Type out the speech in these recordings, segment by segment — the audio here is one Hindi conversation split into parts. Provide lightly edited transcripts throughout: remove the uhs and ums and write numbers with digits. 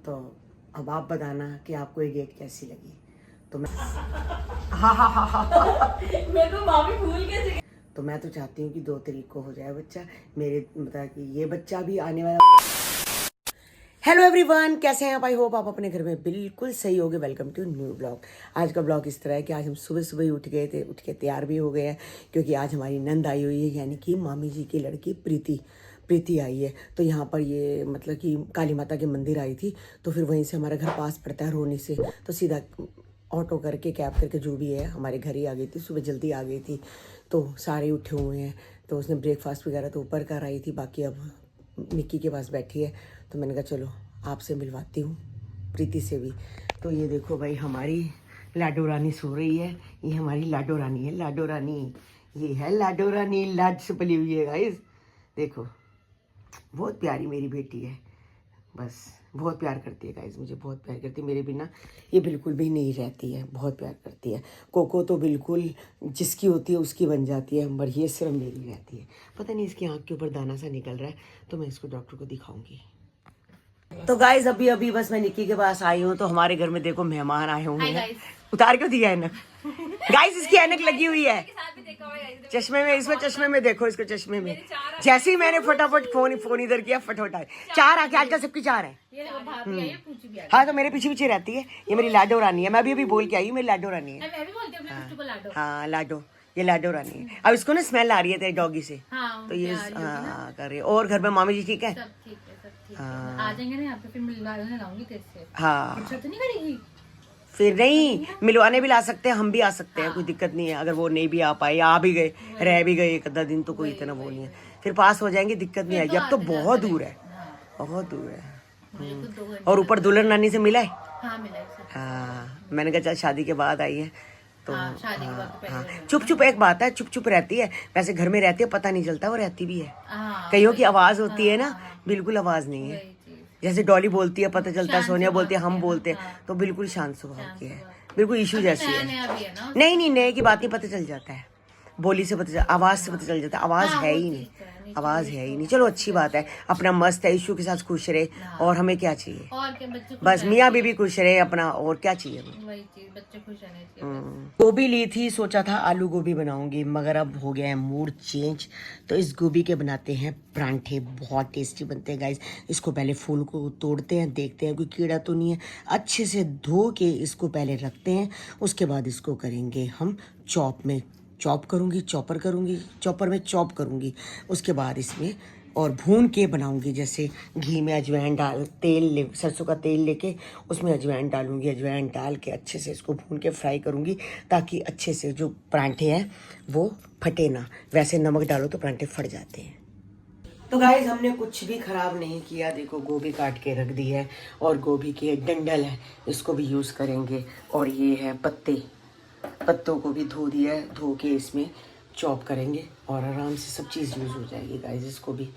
तो अब आप बताना कि आपको ये गेट कैसी लगी। तो मैं मैं तो मामी भूल गई। तो मैं तो चाहती हूँ कि 2 तारीख को हो जाए बच्चा, मेरे मतलब कि ये बच्चा भी आने वाला। हेलो एवरीवन, कैसे हैं आप? आई होप आप अपने घर में बिल्कुल सही होगे। Welcome to new blog. आज का ब्लॉग इस तरह है कि आज हम सुबह सुबह ही उठ गए थे, उठ के तैयार भी हो गए हैं क्योंकि आज हमारी नंद आई हुई है, यानी कि मामी जी की लड़की प्रीति आई है। तो यहाँ पर ये मतलब कि काली माता के मंदिर आई थी, तो फिर वहीं से हमारा घर पास पड़ता है रोनी से, तो सीधा ऑटो करके कैब करके जो भी है हमारे घर ही आ गई थी। सुबह जल्दी आ गई थी तो सारे उठे हुए हैं। तो उसने ब्रेकफास्ट वगैरह तो ऊपर कर आई थी, बाकी अब निक्की के पास बैठी है। तो मैंने कहा चलो आपसे मिलवाती हूँ प्रीति से भी। तो ये देखो भाई, हमारी लाडो रानी सो रही है। ये हमारी लाडो रानी है, लाडो रानी। ये है लाडो रानी, लाड से पली हुई है गाइस। देखो बहुत प्यारी मेरी बेटी है, बस बहुत प्यार करती है गाइस, मुझे बहुत प्यार करती है। मेरे बिना ये बिल्कुल भी नहीं रहती है, बहुत प्यार करती है। कोको तो बिल्कुल जिसकी होती है उसकी बन जाती है, मगर ये सिर्फ मेरी रहती है। पता नहीं इसकी आँख के ऊपर दाना सा निकल रहा है, तो मैं इसको डॉक्टर को दिखाऊंगी। तो गाइस अभी अभी बस मैं निक्की के पास आई हूँ, तो हमारे घर में देखो मेहमान आए हुए हैं। उतार क्यों दिया ऐनक? गाइस इसकी ऐनक लगी हुई है चश्मे में, इसमें चश्मे में देखो, इसको चश्मे में। जैसे ही मैंने फटाफट फोन इधर किया, फटाफट 4 आके आजकल सबकी 4 है। हाँ तो मेरे पीछे पीछे रहती है। ये मेरी लाडो रानी है, मैं अभी बोल के आई हूँ, मेरी लाडो रानी है। हाँ लाडो, ये लाडो रानी है। अब इसको ना स्मेल आ रही है तेरे डॉगी से, तो ये कर रही है। और घर में मामी जी ठीक है? आ जाएंगे ना यहाँ पे, फिर मिलवाने लाऊंगी तेरे से। हाँ तो नहीं करेगी फिर नहीं, मिलवाने भी ला सकते हैं, हम भी आ सकते हैं, कोई दिक्कत नहीं है। अगर वो नहीं भी आ पाए, आ भी गए, रह भी गए 1 आधा दिन, तो कोई इतना वो नहीं है, फिर पास हो जाएंगे, दिक्कत नहीं आएगी। अब तो बहुत दूर है, बहुत दूर है। और ऊपर दुल्हन नानी से मिला है? हाँ मैंने कहा चल शादी के बाद आई है तो हाँ। चुप चुप एक बात है, चुप चुप रहती है, वैसे घर में रहती है पता नहीं चलता, वो रहती भी है। कईयों की आवाज होती है ना, बिल्कुल आवाज नहीं है। जैसे डॉली बोलती है पता चलता है, सोनिया बोलती है, हम बोलते हैं, तो बिल्कुल शांत स्वभाव की है, बिल्कुल ईशू जैसी है। नहीं नहीं, नए की बात नहीं, पता चल जाता है, बोली से पता चल, आवाज से पता चल जाता है। आवाज है ही नहीं, आवाज है ही नहीं। चलो अच्छी बात है, अपना मस्त है, ईशू के साथ खुश रहे, और हमें क्या चाहिए? और क्या, बच्चे बस मियाँ बीबी खुश रहे अपना, और क्या चाहिए? वही चीज, बच्चे खुश रहने चाहिए। गोभी ली थी, सोचा था आलू गोभी बनाऊंगी, मगर अब हो गया है मूड चेंज। तो इस गोभी के बनाते हैं परांठे, बहुत टेस्टी बनते हैं गाइस। इसको पहले फूल को तोड़ते हैं, देखते हैं कोई कीड़ा तो नहीं है, अच्छे से धो के इसको पहले रखते हैं। उसके बाद इसको करेंगे हम चॉपर में चॉप करूंगी। उसके बाद इसमें और भून के बनाऊंगी, जैसे घी में अजवाइन डाल, सरसों का तेल लेके उसमें अजवाइन डालूंगी, अजवाइन डाल के अच्छे से इसको भून के फ्राई करूंगी, ताकि अच्छे से जो परांठे हैं वो फटे ना। वैसे नमक डालो तो परांठे फट जाते हैं। तो गाइस हमने कुछ भी खराब नहीं किया, देखो गोभी काट के रख दी है, और गोभी के डंडल है, इसको भी यूज़ करेंगे। और ये है पत्तों को भी धो दिया है, धो के इसमें चॉप करेंगे और आराम से सब चीज़ यूज़ हो जाएगी गाइस। इसको भी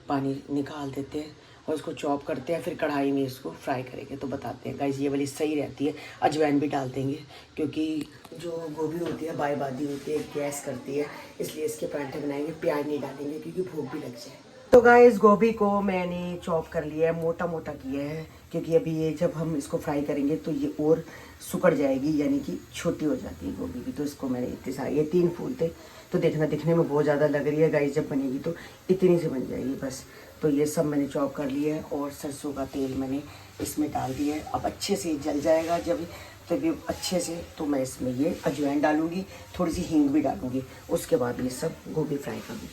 पानी निकाल देते हैं और इसको चॉप करते हैं, फिर कढ़ाई में इसको फ्राई करेंगे। तो बताते हैं गाइस, ये वाली सही रहती है। अजवाइन भी डाल देंगे, क्योंकि जो गोभी होती है बायबादी होती है, गैस करती है, इसलिए इसके परांठे बनाएंगे। प्याज नहीं डालेंगे क्योंकि भूख भी लग जाए। तो गाइस गोभी को मैंने चॉप कर लिया है, मोटा मोटा किया है, क्योंकि अभी ये जब हम इसको फ्राई करेंगे तो ये और सुकड़ जाएगी, यानी कि छोटी हो जाती है गोभी भी। तो इसको मैंने इतने सारे, ये 3 फूल थे, तो दिखने में बहुत ज़्यादा लग रही है गाइस, जब बनेगी तो इतनी से बन जाएगी बस। तो ये सब मैंने चॉप कर लिया है, और सरसों का तेल मैंने इसमें डाल दिया है। अब अच्छे से जल जाएगा जब तभी अच्छे से, तो मैं इसमें ये अजवाइन डालूंगी, थोड़ी सी हींग भी डालूंगी। उसके बाद ये सब गोभी फ्राई करूँगी।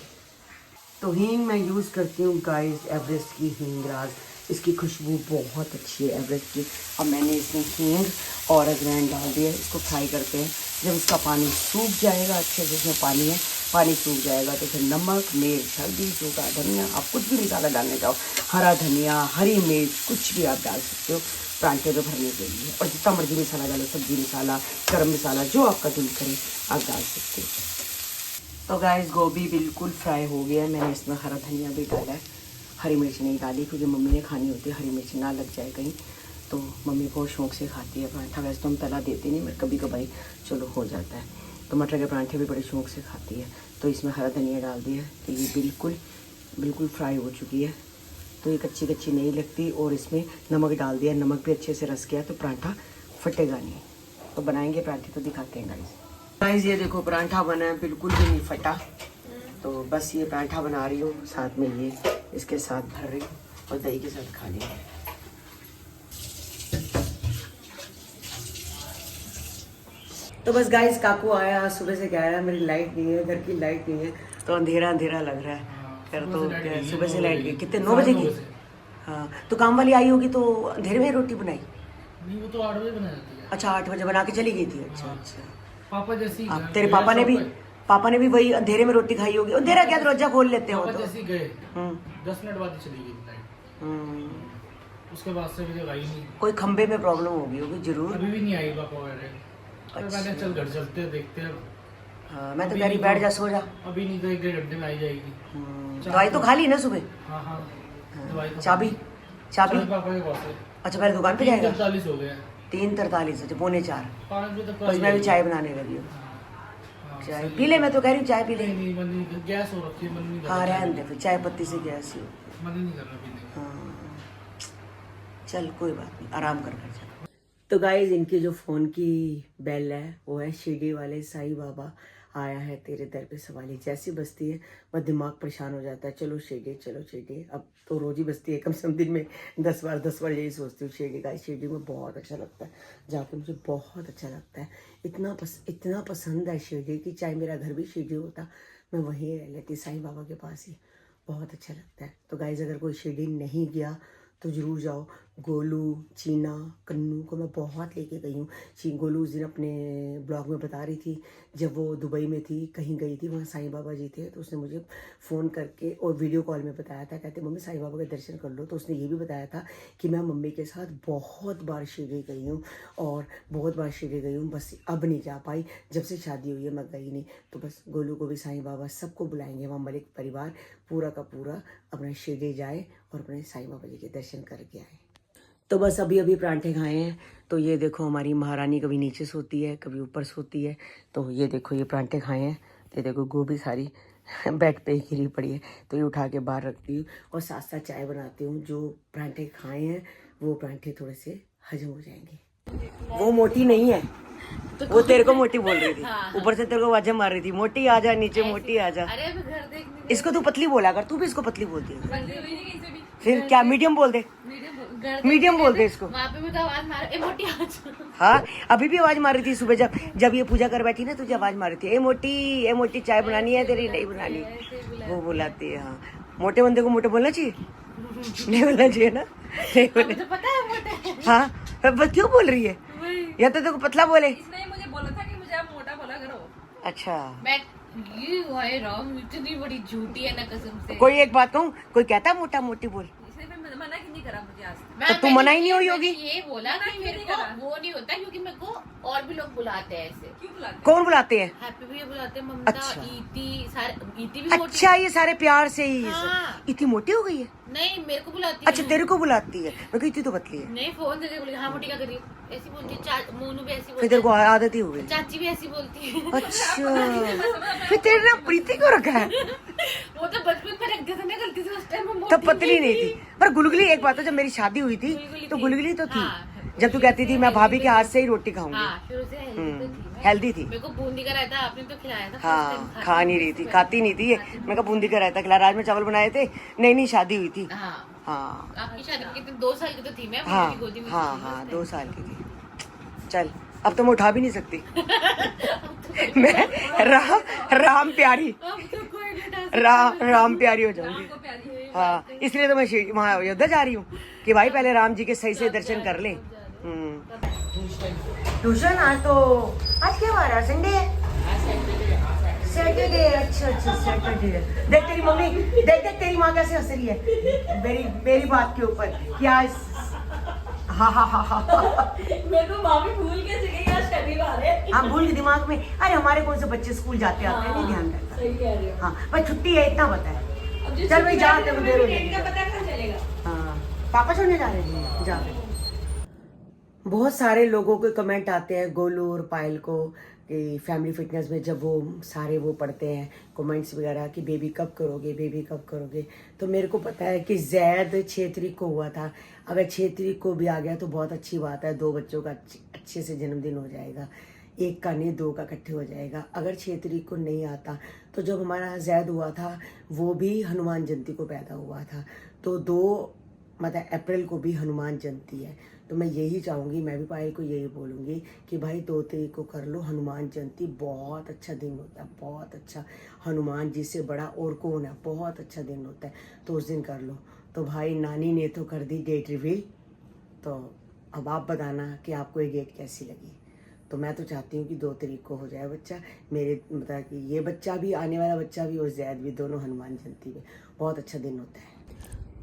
तो हींग मैं यूज़ करती हूँ गाइस एवरेस्ट की हींग राज, इसकी खुशबू बहुत अच्छी है एवरेस्ट की। अब मैंने इसमें हींग और अजवाइन डाल दिया, इसको फ्राई करते हैं। जब इसका पानी सूख जाएगा, अच्छे से इसमें पानी सूख जाएगा, तो फिर नमक, मिर्च, हल्दी, सूखा धनिया, आप कुछ भी मसाला डालने जाओ, हरा धनिया, हरी मिर्च, कुछ भी आप डाल सकते हो परांठे में भरने के लिए। और जितना मर्जी मसाला डालो, सब्जी मसाला, गरम मसाला, जो आपका दिल करे आप डाल सकते हो। तो गाइस गोभी बिल्कुल फ्राई हो गया है, मैंने इसमें हरा धनिया भी डाला है, हरी मिर्च नहीं डाली क्योंकि मम्मी ने खानी होती है, हरी मिर्च ना लग जाए कहीं, तो मम्मी बहुत शौक से खाती है पराठा। वैसे तो हम तला देते नहीं, मैं कभी कभाई चलो हो जाता है। तो मटर के पराठे भी बड़े शौक से खाती है। तो इसमें हरा धनिया डाल दिया है, तो ये बिल्कुल फ्राई हो चुकी है। तो ये कच्ची कच्ची नहीं लगती। और इसमें नमक डाल दिया, नमक भी अच्छे से रस गया तो पराठा फटेगा नहीं। तो बनाएंगे पराठे तो दिखाते हैं गाइस। ये देखो पराठा बना है, बिल्कुल भी नहीं फटा। तो बस ये पराठा बना रही हूँ, साथ में ये इसके साथ भर रही हूँ और दही के साथ खा लेंगे। तो बस गाइस काकू आया, सुबह से कह रहा है मेरी लाइट नहीं है, घर की लाइट नहीं है, तो अंधेरा अंधेरा लग रहा है। फिर तो सुबह से लाइट गई, कितने 9 बजे की? हाँ, तो काम वाली आई होगी तो अंधेरे में रोटी बनाई? नहीं, वो तो 8 बजे बना जाती है। अच्छा 8 बजे बना के चली गई थी। अच्छा अच्छा। पापा जैसी अब तेरे पापा ने भी वही अंधेरे में रोटी खाई होगी। अंधेरा क्या, दरवाजा खोल लेते हो तो। जैसी गए 10 मिनट बाद ही चली गई लाइट। उसके बाद से मुझे आई नहीं। कोई खंबे में प्रॉब्लम होगी जरूर। अभी भी नहीं आई पापा वगैरह। मैंने चल घर चलते हैं, देखते हैं। हाँ, मैं तो कह रही बैठ जा, सो जा। अभी नहीं तो 1-1.5 घंटे में आई जाएगी। दवाई तो खा ली ना सुबह? हाँ दवाई तो चाबी पापा के पास है। अच्छा पहले दुकान पे जाएगा। 3:43 हो गया। 3:43, अच्छा 3:45। 5 बजे तक बस मैं भी चाय बनाने लगी हूँ। चाय पी ले, मैं तो कह रही हूँ चाय पी ले। नहीं मन नहीं, गैस हो रखी है, मन नहीं कर हाँ रहा। रहने दे फिर, चाय पत्ती से गैस ही। मन ही नहीं कर रहा पीने का। हाँ चल कोई बात नहीं, आराम कर चल। तो गाइज इनकी जो फ़ोन की बेल है वो है शिरडी वाले साईं बाबा आया है तेरे दर पे सवाली। जैसी बजती है वह दिमाग परेशान हो जाता है, चलो शिरडी चलो शिरडी। अब तो रोज ही बजती है, कम से कम दिन में 10 बार यही सोचती हूँ शिरडी। गाइज शिरडी में बहुत अच्छा लगता है जाके, मुझे बहुत अच्छा लगता है। इतना पसंद है शिरडी कि चाहे मेरा घर भी शिरडी होता मैं वहीं रह लेती, साईं बाबा के पास ही। बहुत अच्छा लगता है। तो गाइज अगर कोई शिरडी नहीं गया तो ज़रूर जाओ। गोलू, चीना, कन्नू को मैं बहुत लेके गई हूँ। गोलू उस दिन अपने ब्लॉग में बता रही थी जब वो दुबई में थी, कहीं गई थी, वहाँ साईं बाबा जी थे, तो उसने मुझे फ़ोन करके और वीडियो कॉल में बताया था, कहते मम्मी साईं बाबा के दर्शन कर लो। तो उसने ये भी बताया था कि मैं मम्मी के साथ बहुत बार शिरडी गई हूँ और बहुत बार शिरडी गई हूँ, बस अब नहीं जा पाई, जब से शादी हुई है मैं गई नहीं। तो बस गोलू को भी साईं बाबा सबको बुलाएंगे, वहाँ मलिक परिवार पूरा का पूरा अपना शिरडी जाए और अपने साईं बाबा जी के दर्शन करके आए। तो बस अभी परांठे खाए हैं। तो ये देखो हमारी महारानी कभी नीचे सोती है कभी ऊपर सोती है। तो ये देखो ये परांठे खाए हैं, तो ये देखो गोभी सारी बेड पे ही गिरी पड़ी है, तो ये उठा के बाहर रखती हूँ और साथ साथ चाय बनाती हूँ। जो परांठे खाए हैं वो परांठे थोड़े से हजम हो जाएंगे। वो मोटी नहीं है, तो वो तेरे को मोटी बोल रही थी, ऊपर से तेरे को आवाज़ें मार रही थी, मोटी आजा नीचे, मोटी आजा। अरे मैं घर देखने इसको तू पतली बोला कर, तू भी इसको पतली बोलती है। फिर क्या मीडियम बोल दे, मीडियम बोल दे इसको। वहाँ पे भी तो आवाज मार, ए मोटी आवाज। हाँ अभी भी आवाज मार रही थी सुबह, जब ये पूजा कर बैठी ना तुझे आवाज मार रही थी, ए मोटी चाय बनानी है तेरी, नहीं बनानी, वो बुलाती है। हाँ मोटे बंदे को मोटे बोलना चाहिए, नहीं बोलना चाहिए ना, नहीं बोलना। तो पता है मोटे। हाँ बस क्यों बोल रही है, या तो तेरे को पतला बोले। इसने मुझे बोला था कि मुझे आप मोटा बोला करो। अच्छा मैं ये भाई राम इतनी बड़ी झूठी है ना कसम से। कोई एक बात कहूँ, कोई कहता है मोटा मोटी बोल, इसने फिर मना क्यों नहीं करा मुझे आज तो तू मना ही नहीं हुई होगी। ये बोला कि मेरे को वो नहीं होता क्योंकि मेरे को और भी लोग बुलाते हैं ऐसे। क्यों बुलाते हैं? कौन बुलाते हैं? हैप्पी भैया बुलाते हैं, ममता, अच्छा। इति, सारे इति भी मोटी। अच्छा ये सारे प्यार से ही हाँ। इतनी मोटी हो गई है? नहीं मेरे को बुलाती अच्छा है। तेरे को बुलाती है, मैं कही इतनी तो पतली है। नहीं फोन से बोली हाँ मोटी क्या कर रही हो ऐसी बोलती है। मोनू भी ऐसी फिर बोलती तेरे को है, आदत ही हो गई। चाची भी ऐसी बोलती है। अच्छा फिर तेरे ना प्रीति क्यों रखा है? वो तो बचपन में रख दिया था ना गलती से, उस टाइम में तब पतली नहीं थी, पर गुलगुली एक बात है, जब मेरी शादी हुई थी तो गुलगुली तो थी। जब तू कहती थी मैं भाभी के हाथ से ही रोटी खाऊंगी, हाँ फिर उसे हेल्दी तो थी। हेल्दी थी। मेरे को बूंदी का रायता आपने तो खिलाया था। हाँ खा नहीं रही थी, खाती नहीं थी ये। मैं कहा बूंदी का रायता खिला, राजमा चावल बनाए थे, नहीं शादी हुई थी। हाँ हाँ आपकी शादी कितने 2 साल की तो थी मैं, हाँ मेरी गोदी में हाँ थी हाँ उस 2 साल की थी। चल अब तो मैं उठा भी नहीं सकती। मैं राम प्यारी, टाइम। अब तो कोई नहीं उठा राम प्यारी हो जाऊंगी। सकता, प्यारी है। हाँ इसलिए तो मैं वहाँ अयोध्या जा रही हूँ कि भाई पहले राम जी के सही से दर्शन कर ले। ट्यूशन आज क्या बार है? संडे है, सैटरडे। अच्छा सैटरडे है। देख तेरी मम्मी, देख तेरी माँ कैसे हंस रही है मेरी बात के ऊपर। क्या हाँ मैं तो माँ भी भूल के चली आज शनिवार है। हम भूल के दिमाग में, अरे हमारे कौन से बच्चे स्कूल जाते आते हैं, नहीं ध्यान रहता। सही कह रहे हो। हाँ पर छुट्टी है इतना पता है। चल भाई जा, देर हो जाएगी। हाँ पापा छोड़ने जा रहे हैं, जा रहे हैं। बहुत सारे लोगों के कमेंट आते हैं गोलू और पायल को कि फैमिली फिटनेस में जब वो सारे वो पढ़ते हैं कमेंट्स वगैरह कि बेबी कब करोगे, बेबी कब करोगे, तो मेरे को पता है कि जैद 6 तारीख को हुआ था। अगर 6 तारीख को भी आ गया तो बहुत अच्छी बात है, 2 बच्चों का अच्छे से जन्मदिन हो जाएगा, एक का नहीं 2 का इकट्ठे हो जाएगा। अगर 6 तारीख को नहीं आता तो जब हमारा जैद हुआ था वो भी हनुमान जयंती को पैदा हुआ था, तो 2 मतलब अप्रैल को भी हनुमान जयंती है। तो मैं यही चाहूँगी, मैं भी पायल को यही बोलूँगी कि भाई 2 तारीख को कर लो हनुमान जयंती, बहुत अच्छा दिन होता है, बहुत अच्छा। हनुमान जी से बड़ा और कौन है, बहुत अच्छा दिन होता है, तो उस दिन कर लो। तो भाई नानी ने तो कर दी डेट रिवील, तो अब आप बताना कि आपको ये डेट कैसी लगी। तो मैं तो चाहती हूँ कि 2 तारीख को हो जाए बच्चा, मेरे मतलब कि ये बच्चा भी, आने वाला बच्चा भी और जैद भी, दोनों हनुमान जयंती में बहुत अच्छा दिन होता है।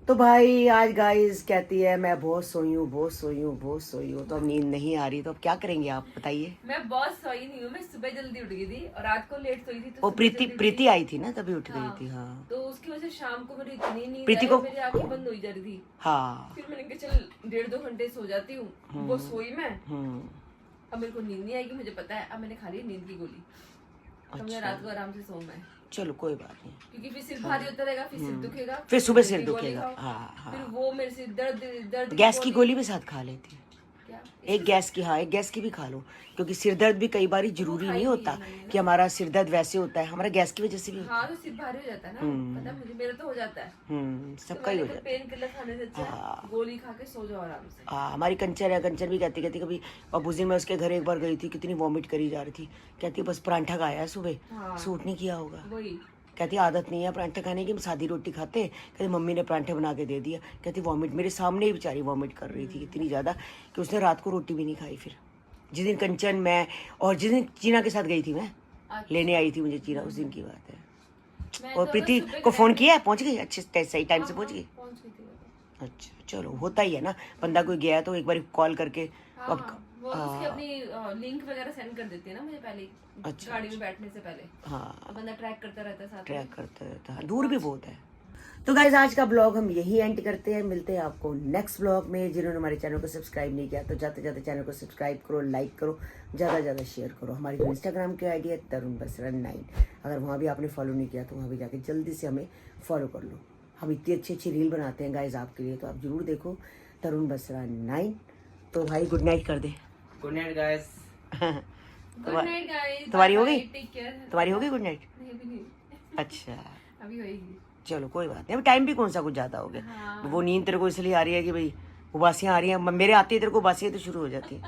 तो भाई आज गाइस कहती है मैं बहुत सोई हूँ, बहुत सोई हूँ, बहुत सोई हूँ, तो अब नींद नहीं आ रही, तो अब क्या करेंगे आप बताइए। मैं बहुत सोई नहीं हूँ, मैं सुबह जल्दी उठ गई थी और रात को लेट सोई थी। तो वो सुबह प्रीति जल्दी प्रीति आई थी ना, तभी उठ हाँ, गई थी। हाँ तो उसकी वजह से शाम को मेरी इतनी नींद प्रीति आई को और मेरी आंखें बंद हो जा रही थी। हाँ फिर मैंने कहा चल 1.5-2 घंटे सो जाती हूँ, वो सोई मैं। अब मेरे को नींद नहीं आएगी, मुझे पता है। अब मैंने खा ली नींद की गोली, तो मैं रात को आराम से सो मैं, चलो कोई बात नहीं, क्योंकि फिर सिर भारी होता रहेगा, फिर सिर दुखेगा, फिर सुबह नींद सिर की गोली दुखेगा। खाओ, हाँ फिर हाँ, वो मेरे सिर दर्द गैस की गोली भी साथ खा लेती, क्या एक गैस की, हाँ एक गैस की भी खा लो, क्योंकि सिर दर्द भी कई बार जरूरी नहीं होता कि हमारा सिर दर्द वैसे होता है, हमारा गैस की वजह से भी होता हाँ, तो सिर भारी हो जाता है ना, पता है मुझे, मेरा तो हो जाता है। है। सबका ही हो जाता है। पेन किलर खाने से अच्छा गोली खा के सो जाओ आराम से। हाँ हमारी कंचन है, कंचन भी कहती कभी और उस दिन मैं उसके घर एक बार गई थी, कितनी वॉमिट करी जा रही थी, कहती बस परांठा खाया है सुबह, हाँ, सूट नहीं किया होगा, वही कहती आदत नहीं है परांठे खाने की, सादी रोटी खाते, कहती मम्मी ने परांठे बना के दे दिया, कहती वॉमिट मेरे सामने ही बेचारी वॉमिट कर रही थी इतनी ज़्यादा कि उसने रात को रोटी भी नहीं खाई। फिर जिस दिन कंचन मैं और जिस दिन चीना के साथ गई थी, मैं लेने आई थी मुझे चीना, उस दिन की बात है। मैं और तो प्रीति बस सुबह को फ़ोन गई किया है, पहुँच गई अच्छे सही टाइम से पहुँच गई। पहुंच गई थी वो तो। अच्छा चलो, होता ही है ना, बंदा कोई गया है तो एक बार कॉल करके हाँ, वो उसकी अपनी लिंक वगैरह सेंड कर देती है ना मुझे पहले, गाड़ी में बैठने से पहले। हाँ तो बंदा ट्रैक करता रहता है साथ में। ट्रैक करता रहता है, दूर भी बहुत है। तो गाइज आज का ब्लॉग हम यही एंड करते हैं, मिलते हैं आपको नेक्स्ट ब्लॉग में। जिन्होंने हमारे चैनल को सब्सक्राइब नहीं किया तो जाते जाते चैनल को सब्सक्राइब करो, लाइक करो, ज़्यादा से ज़्यादा शेयर करो। हमारी जो इंस्टाग्राम की आईडी है तरुण बसरा 9, अगर वहाँ भी आपने फॉलो नहीं किया तो वहाँ भी जाके जल्दी से हमें फॉलो कर लो। हम इतनी अच्छी अच्छी रील बनाते हैं गाइज आपके लिए, तो आप जरूर देखो तरुण बसरा 9। तो भाई गुड नाइट कर दे। Good night guys. Good night guys, तुम्हारी हो गई? Take care. तुम्हारी हो गई गुड नाइट? नहीं अभी नहीं, अच्छा अभी होएगी। चलो कोई बात नहीं, अभी टाइम भी कौन सा कुछ ज़्यादा हो गया। हाँ। वो नींद तेरे को इसलिए आ रही है कि भाई उबासियाँ आ रही हैं, मेरे आती है तेरे को उबासियाँ तो शुरू हो जाती है।